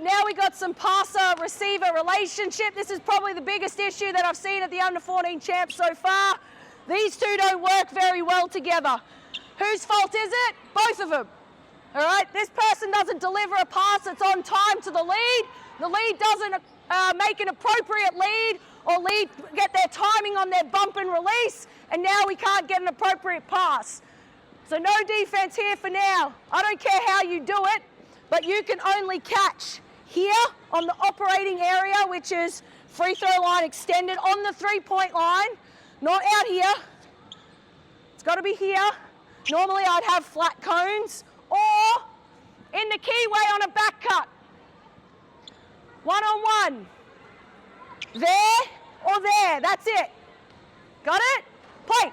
Good, now we got some passer-receiver relationship. This is probably the biggest issue that I've seen at the under-14 champs so far. These two don't work very well together. Whose fault is it? Both of them. All right, this person doesn't deliver a pass that's on time to the lead. The lead doesn't make an appropriate lead or get their timing on their bump and release, and now we can't get an appropriate pass. So no defense here for now. I don't care how you do it, but you can only catch here on the operating area, which is free throw line extended on the three-point line, not out here. It's got to be here. Normally I'd have flat cones, or in the keyway on a back cut. One-on-one. There or there, that's it. Got it? Play.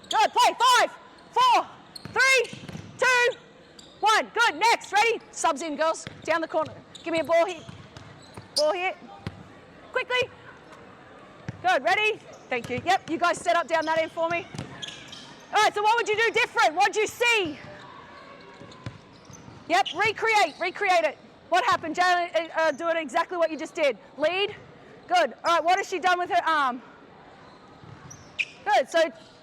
Good, play, 5, 4, 3, 2, 1. Good, next, ready? Subs in, girls, down the corner. Give me a ball hit. Ball hit. Quickly. Good, ready? Thank you. Yep, you guys set up down that end for me. All right, so what would you do different? What'd you see? Yep, recreate it. What happened? Jalen doing exactly what you just did. Lead. Good. All right, what has she done with her arm? Good, so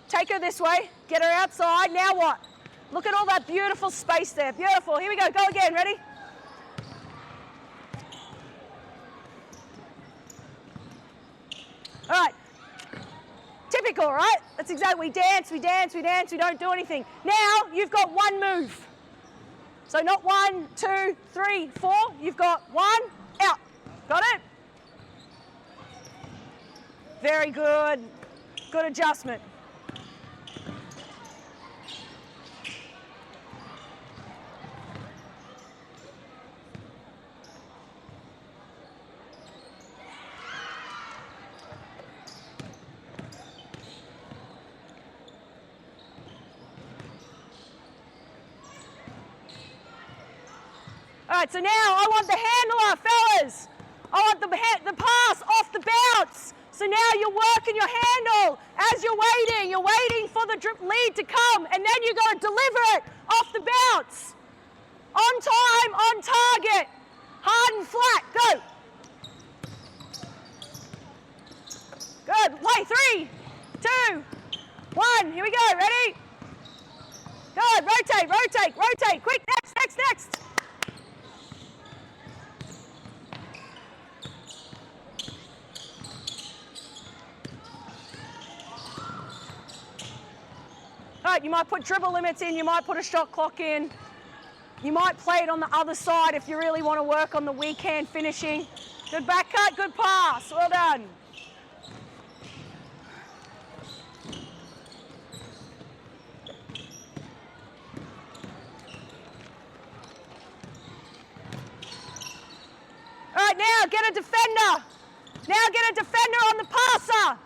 take her this way. Get her outside. Now what? Look at all that beautiful space there. Beautiful. Here we go. Go again. Ready? All right. Typical, right? That's exactly. We dance, we don't do anything. Now you've got one move. So not 1, 2, 3, 4. You've got 1, out. Got it? Very good. Good adjustment. All right, so now I want the handler, fellas. I want the pass off the bounce. So now you're working your handle as you're waiting. You're waiting for the lead to come, and then you're going to deliver it off the bounce. On time, on target. Hard and flat. Go. Good. Play. 3, 2, 1. Here we go. Ready? Good. Rotate. Quick. Next. All right, you might put dribble limits in, you might put a shot clock in. You might play it on the other side if you really want to work on the weak hand finishing. Good back cut, good pass. Well done. All right, now get a defender. Now get a defender on the passer.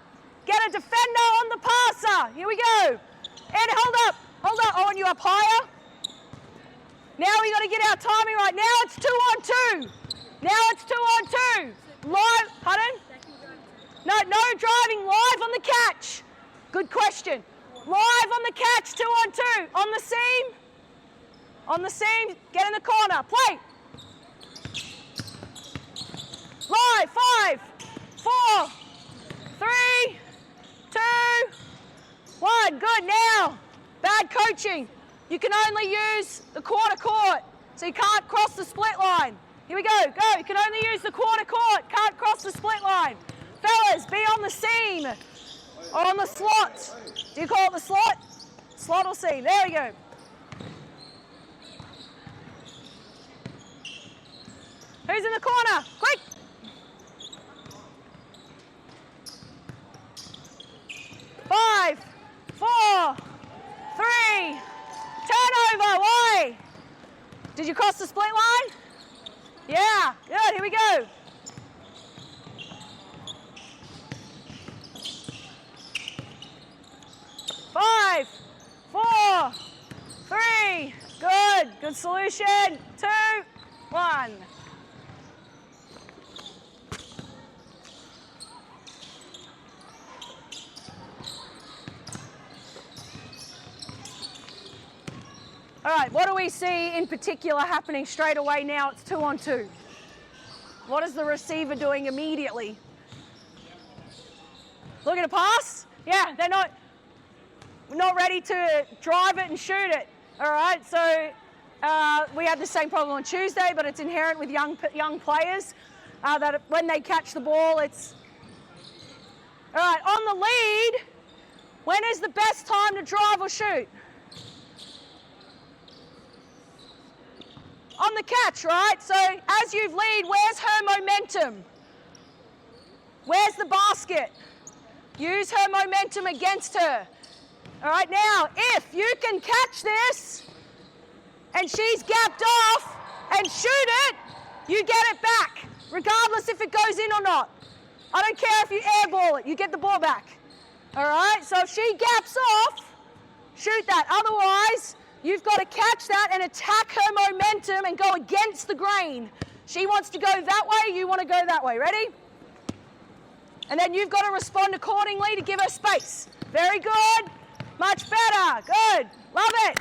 Get a defender on the passer. Here we go. And hold up. I want you up higher. Now we got to get our timing right. Now it's 2 on 2. Live, pardon? No driving, live on the catch. Good question. Live on the catch, 2 on 2. On the seam, get in the corner. Play. Live, 5, 4, 3, 2, 1. Good. Now, bad coaching. You can only use the quarter court, so you can't cross the split line. Here we go. You can only use the quarter court, can't cross the split line. Fellas, be on the seam or on the slot. Do you call it the slot? Slot or seam. There we go. Who's in the corner? Quick. 5, 4, 3, turnover. Why? Did you cross the split line? Yeah, good. Here we go. Five, 4, 3. Good solution. 2, 1. All right, what do we see in particular happening straight away now? It's 2-on-2. What is the receiver doing immediately? Looking to pass? Yeah, they're not ready to drive it and shoot it. All right, so we had the same problem on Tuesday, but it's inherent with young players that when they catch the ball, it's... All right, on the lead, when is the best time to drive or shoot? On the catch, right? So as you lead, where's her momentum? Where's the basket? Use her momentum against her. All right, now, if you can catch this and she's gapped off and shoot it, you get it back, regardless if it goes in or not. I don't care if you airball it, you get the ball back. All right, so if she gaps off, shoot that. Otherwise, you've got to catch that and attack her momentum and go against the grain. She wants to go that way, you want to go that way. Ready? And then you've got to respond accordingly to give her space. Very good. Much better. Good. Love it.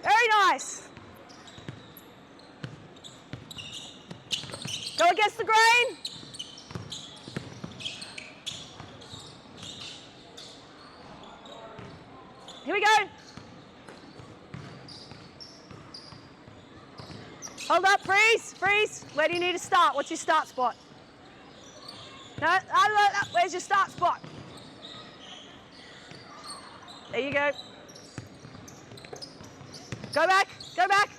Very nice. Go against the grain. Here we go. Hold up, freeze, freeze. Where do you need to start? What's your start spot? No, where's your start spot? There you go. Go back, go back.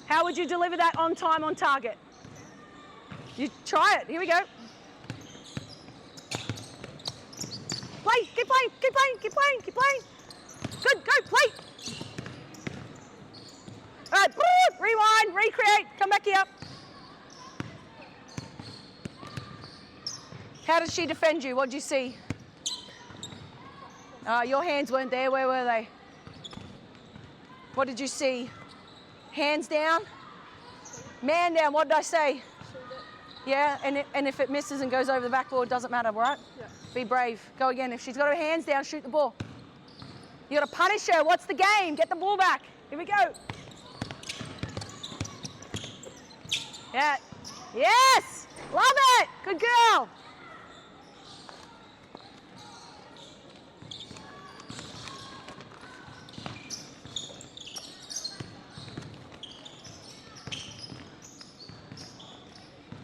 How would you deliver that on time, on target? You try it, here we go. Play, keep playing, keep playing, keep playing, keep playing. Good, go, play. All right, rewind, recreate, come back here. How did she defend you? What did you see? Your hands weren't there. Where were they? What did you see? Hands down? Man down. What did I say? Yeah, and if it misses and goes over the backboard, doesn't matter, right? Yeah. Be brave. Go again. If she's got her hands down, shoot the ball. You got to punish her. What's the game? Get the ball back. Here we go. Yeah. Yes! Love it! Good girl.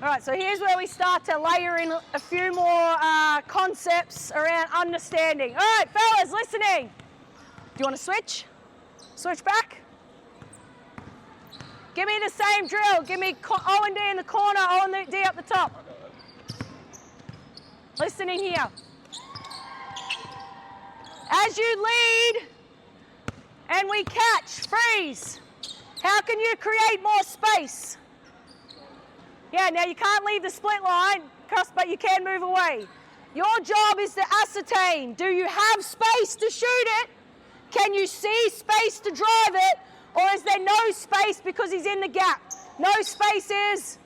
All right, so here's where we start to layer in a few more concepts around understanding. All right, fellas, listening. Do you want to switch? Switch back? Give me the same drill. Give me O&D in the corner, O&D up the top. Listening here. As you lead and we catch, freeze. How can you create more space? Yeah, now you can't leave the split line, but you can move away. Your job is to ascertain, do you have space to shoot it? Can you see space to drive it? Or is there no space because he's in the gap? No space is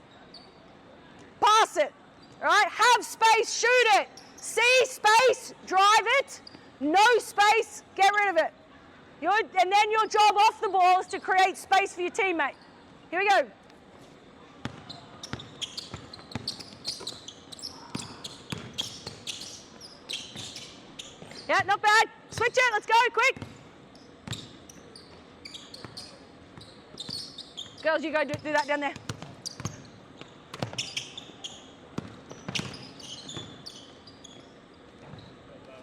pass it, all right? Have space, shoot it. See space, drive it. No space, get rid of it. And then your job off the ball is to create space for your teammate. Here we go. Yeah, not bad. Switch it, let's go, quick. Girls, you go do that down there.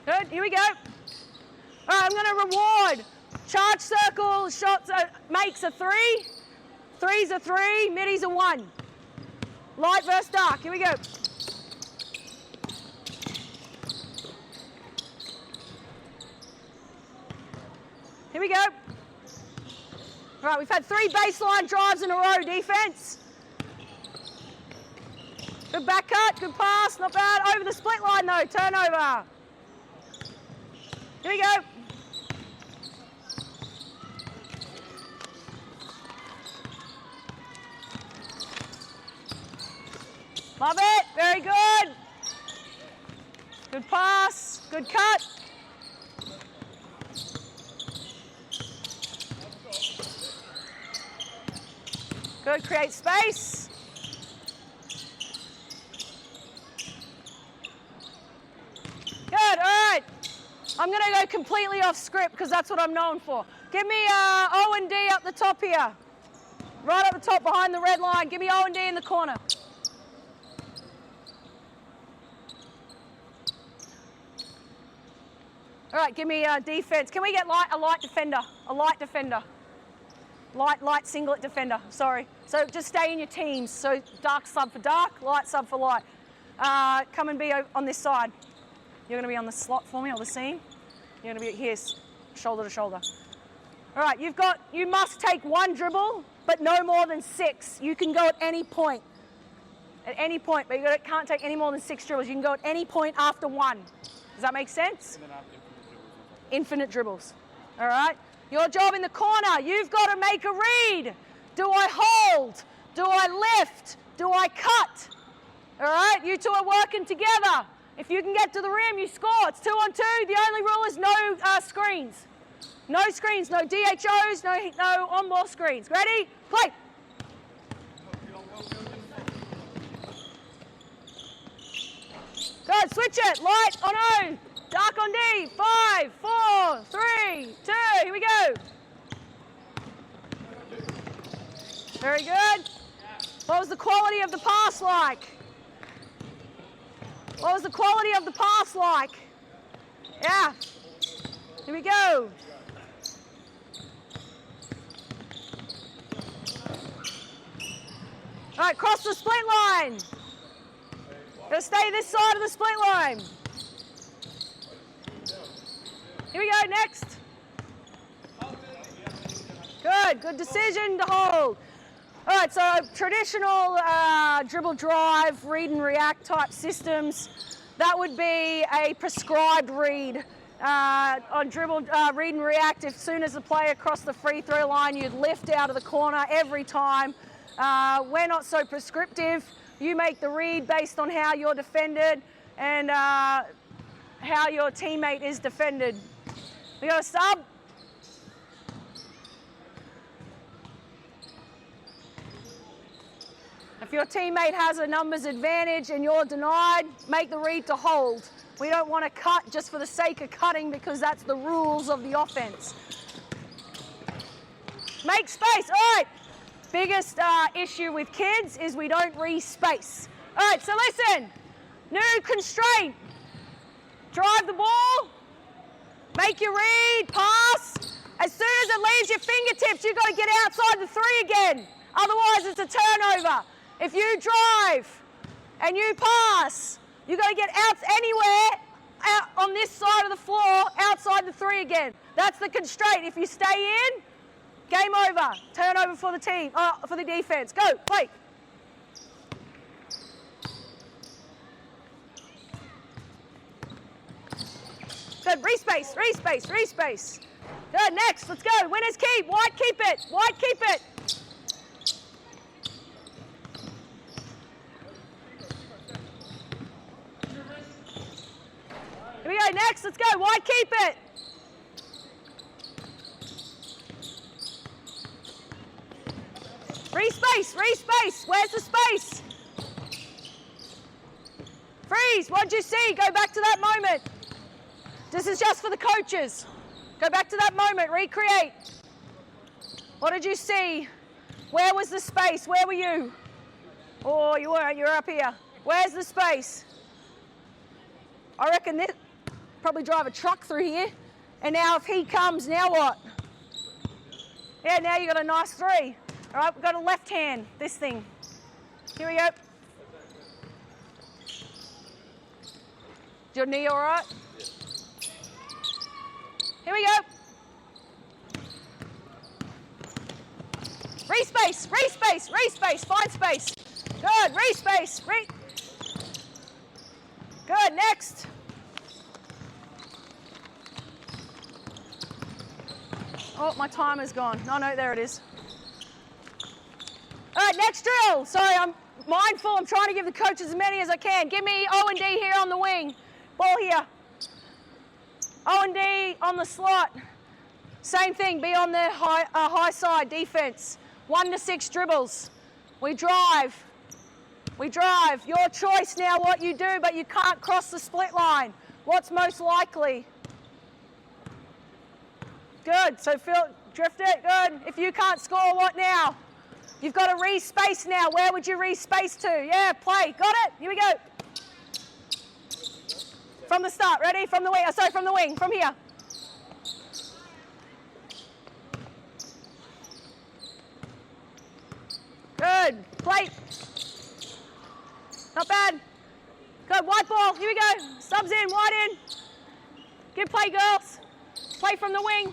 Good, here we go. All right, I'm gonna reward. Charge circle, shots makes a 3. Three's a 3, middies a 1. Light versus dark, here we go. Here we go. All right, we've had 3 baseline drives in a row, defense. Good back cut, good pass, not bad. Over the split line though, turnover. Here we go. Love it, very good. Good pass, good cut. Good, create space. Good, all right. I'm going to go completely off script because that's what I'm known for. Give me O and D up the top here. Right up the top behind the red line. Give me O and D in the corner. All right, give me defense. Can we get a light defender? A light defender. Light singlet defender, sorry. So just stay in your teams. So dark sub for dark, light sub for light. Come and be on this side. You're going to be on the slot for me, or the seam. You're going to be here, shoulder to shoulder. All right, you must take one dribble, but no more than 6. You can go at any point. At any point, but you can't take any more than 6 dribbles. You can go at any point after 1. Does that make sense? And then I have Infinite dribbles. All right? Your job in the corner, you've got to make a read. Do I hold? Do I lift? Do I cut? All right? You two are working together. If you can get to the rim, you score. It's 2-on-2. The only rule is no screens. No screens, no DHOs, no on-ball screens. Ready? Play. Good, switch it. Light on O. Dark on D. 5, 4, 3, 2. Here we go. Very good. What was the quality of the pass like? What was the quality of the pass like? Yeah. Here we go. All right, cross the split line. Gotta stay this side of the split line. Here we go, next. Good decision to hold. All right, so traditional dribble drive, read and react type systems, that would be a prescribed read. On dribble, read and react, as soon as the player crossed the free throw line, you'd lift out of the corner every time. We're not so prescriptive. You make the read based on how you're defended and how your teammate is defended. We got a sub. If your teammate has a numbers advantage and you're denied, make the read to hold. We don't want to cut just for the sake of cutting because that's the rules of the offense. Make space. All right. Biggest issue with kids is we don't re-space. All right, so listen. New constraint. Drive the ball. Make your read. Pass. As soon as it leaves your fingertips, you've got to get outside the 3 again. Otherwise, it's a turnover. If you drive and you pass, you've got to get out anywhere out on this side of the floor outside the 3 again. That's the constraint. If you stay in, game over. Turnover for the team, for the defense. Go, play. Good, re-space, re-space, re-space. Good, next, let's go. Winners keep, white keep it, white keep it. Here we go, next, let's go, white keep it. Re-space, re-space, where's the space? Freeze, what'd you see? Go back to that moment. This is just for the coaches. Go back to that moment, recreate. What did you see? Where was the space? Where were you? Oh, you weren't, you're up here. Where's the space? I reckon this, probably drive a truck through here. And now if he comes, now what? Yeah, now you got a nice 3. All right, we've got a left hand, this thing. Here we go. Is your knee all right? Here we go. Re-space, re-space, re-space, find space. Good, re-space, Good, next. Oh, my timer's gone. No, there it is. All right, next drill. Sorry, I'm mindful. I'm trying to give the coaches as many as I can. Give me O and D here on the wing. Ball here. O and D on the slot. Same thing, be on the high side defense. 1 to 6 dribbles. We drive. We drive. Your choice now what you do, but you can't cross the split line. What's most likely? Good. So drift it. Good. If you can't score, what now? You've got to re-space now. Where would you re-space to? Yeah, play. Got it? Here we go. From the start. Ready? From the wing. Sorry, from the wing. From here. Good. Play. Not bad. Good. White ball. Here we go. Subs in. Wide in. Good play, girls. Play from the wing.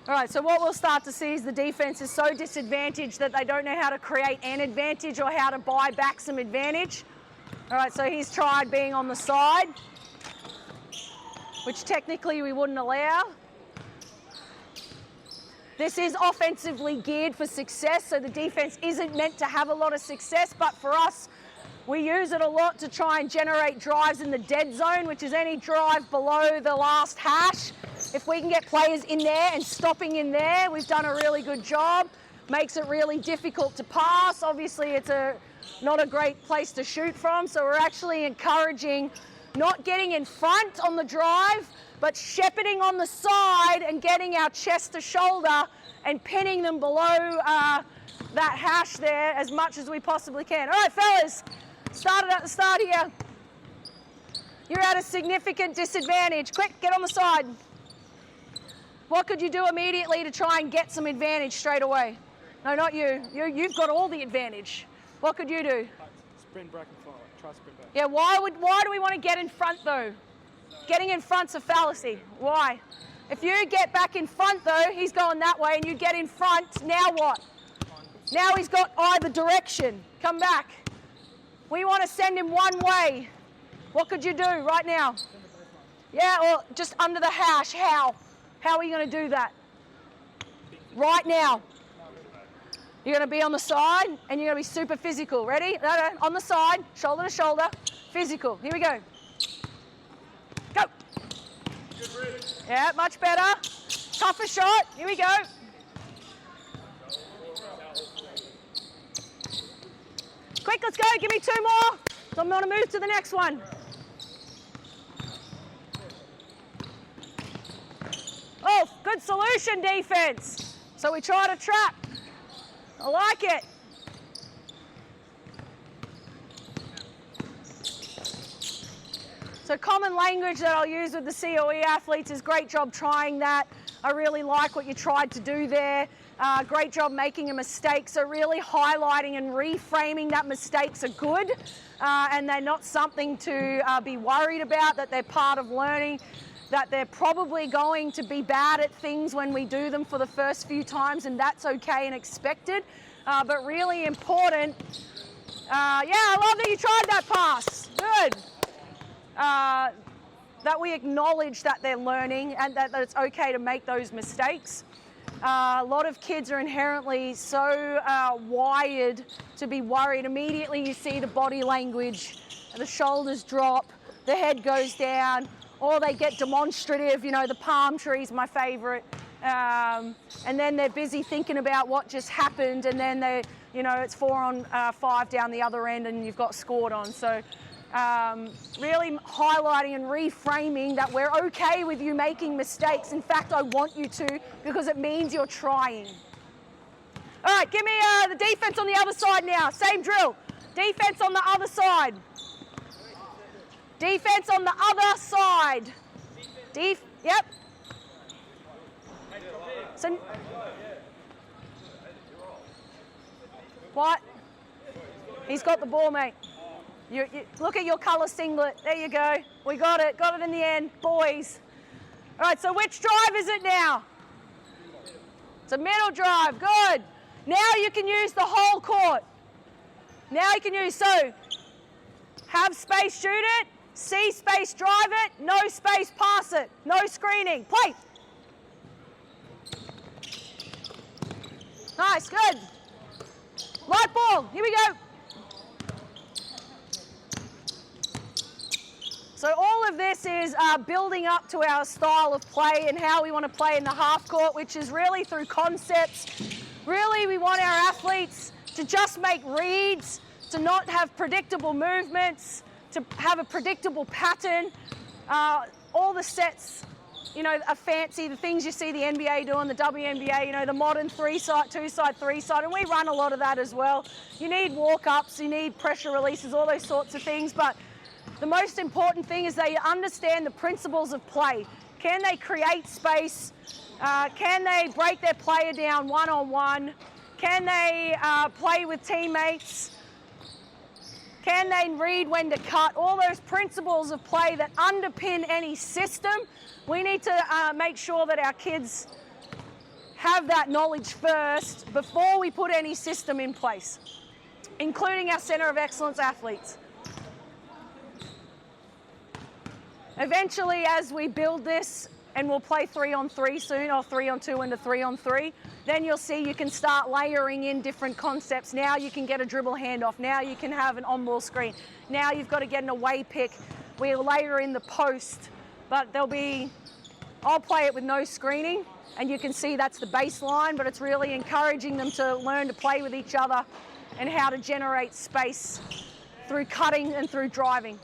All right, so what we'll start to see is the defense is so disadvantaged that they don't know how to create an advantage or how to buy back some advantage. All right, so he's tried being on the side, which technically we wouldn't allow. This is offensively geared for success, so the defense isn't meant to have a lot of success, but for us, we use it a lot to try and generate drives in the dead zone, which is any drive below the last hash. If we can get players in there and stopping in there, we've done a really good job. Makes it really difficult to pass. Obviously, it's not a great place to shoot from, so we're actually encouraging not getting in front on the drive, but shepherding on the side and getting our chest to shoulder and pinning them below that hash there as much as we possibly can. All right, fellas, started at the start here. You're at a significant disadvantage. Quick, get on the side. What could you do immediately to try and get some advantage straight away? No, not you. You've got all the advantage. What could you do? Sprint back and forward. Try sprint back. Yeah, why do we want to get in front though? Getting in front's a fallacy. Why? If you get back in front though, he's going that way and you get in front, now what? Now he's got either direction. Come back. We want to send him one way. What could you do right now? Yeah, or just under the hash. How? How are you going to do that? Right now. You're going to be on the side and you're going to be super physical. Ready? No, on the side, shoulder to shoulder, physical. Here we go. Go. Yeah, much better. Tougher shot. Here we go. Quick, let's go. Give me 2 more. So I'm going to move to the next one. Oh, good solution, defense. So we try to trap. I like it. So common language that I'll use with the COE athletes is great job trying that. I really like what you tried to do there. Great job making a mistake. So really highlighting and reframing that mistakes are good and they're not something to be worried about, that they're part of learning, that they're probably going to be bad at things when we do them for the first few times, and that's okay and expected. But really important. Yeah, I love that you tried that pass. Good. That we acknowledge that they're learning and that it's okay to make those mistakes. A lot of kids are inherently so wired to be worried. Immediately you see the body language, the shoulders drop, the head goes down, or they get demonstrative, you know, the palm tree's my favorite. And then they're busy thinking about what just happened, and then they, you know, it's 4 on 5 down the other end and you've got scored on. So really highlighting and reframing that we're okay with you making mistakes. In fact, I want you to, because it means you're trying. All right, give me the defense on the other side now. Same drill. Defense on the other side. Defense on the other side. Yep. So, what? He's got the ball, mate. You look at your colour singlet. There you go. We got it. Got it in the end, boys. All right, so which drive is it now? It's a middle drive. Good. Now you can use the whole court. Now you can use, so have space, shoot it. See space, drive it. No space, pass it. No screening. Play. Nice, good. Light ball. Here we go. So all of of this is building up to our style of play and how we want to play in the half court, which is really through concepts. Really, we want our athletes to just make reads, to not have predictable movements, to have a predictable pattern. All the sets, you know, are fancy, the things you see the NBA doing, the WNBL, you know, the modern 3-side, 2-side, 3-side, and we run a lot of that as well. You need walk-ups, you need pressure releases, all those sorts of things, but the most important thing is they understand the principles of play. Can they create space? Can they break their player down one-on-one? Can they play with teammates? Can they read when to cut? All those principles of play that underpin any system, we need to make sure that our kids have that knowledge first before we put any system in place, including our Centre of Excellence athletes. Eventually, as we build this, and we'll play 3-on-3 soon, or 3-on-2 into 3-on-3, then you'll see you can start layering in different concepts. Now you can get a dribble handoff. Now you can have an on-ball screen. Now you've got to get an away pick. We'll layer in the post, but I'll play it with no screening, and you can see that's the baseline, but it's really encouraging them to learn to play with each other and how to generate space through cutting and through driving.